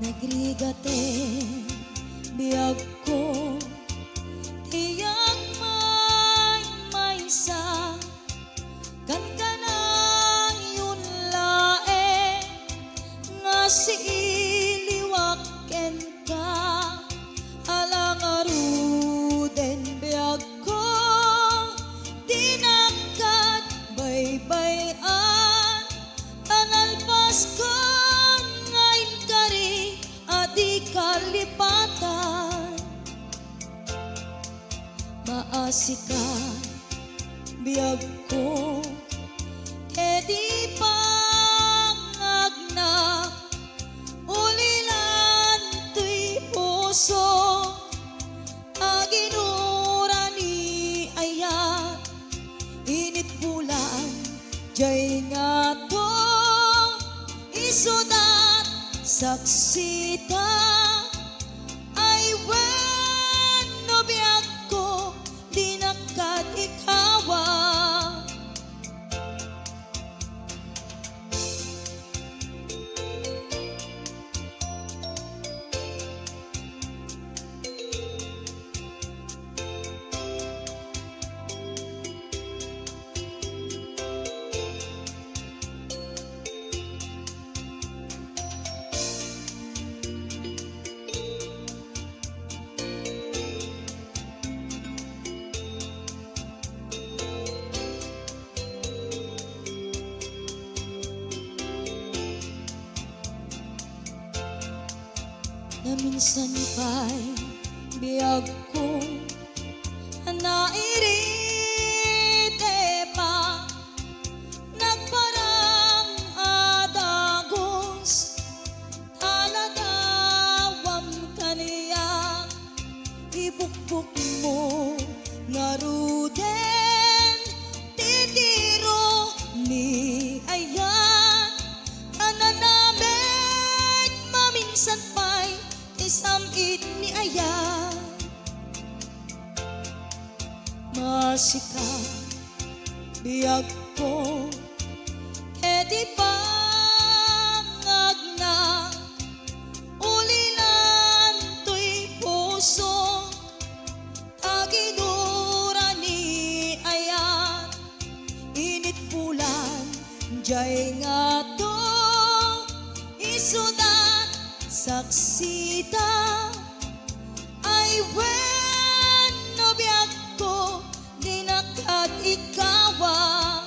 nagrigate biyag ko tiyak may sa kan kanang yun lae nga siiliwaken ka alang aruden biyag ko tinakat baybayan tanalpas ko ngayon kari adi kalipatan maasika biyag ko edi pangagnak ulilan tuy puso aginura ni ayat init bulan jay nga to isudat saksita ay bueno biyag ko di nakat ikawa na minsan pa'y biyag ko nairite pa nagparang adagos taladawam kaniya ibukbuk mo naruden titiro ni ayan kananabek maminsan pa'y isamit ni ayan masika biyag ko edi pangagnak ulilan tuy puso tagidura ni ayan init bulan jay nga to isudat saksita ay bueno biyag ko di nakat ikawa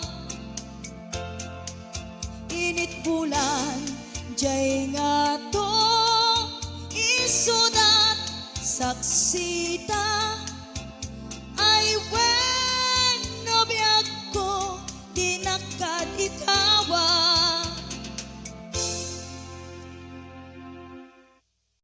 init bulan jay nga to isudat saksita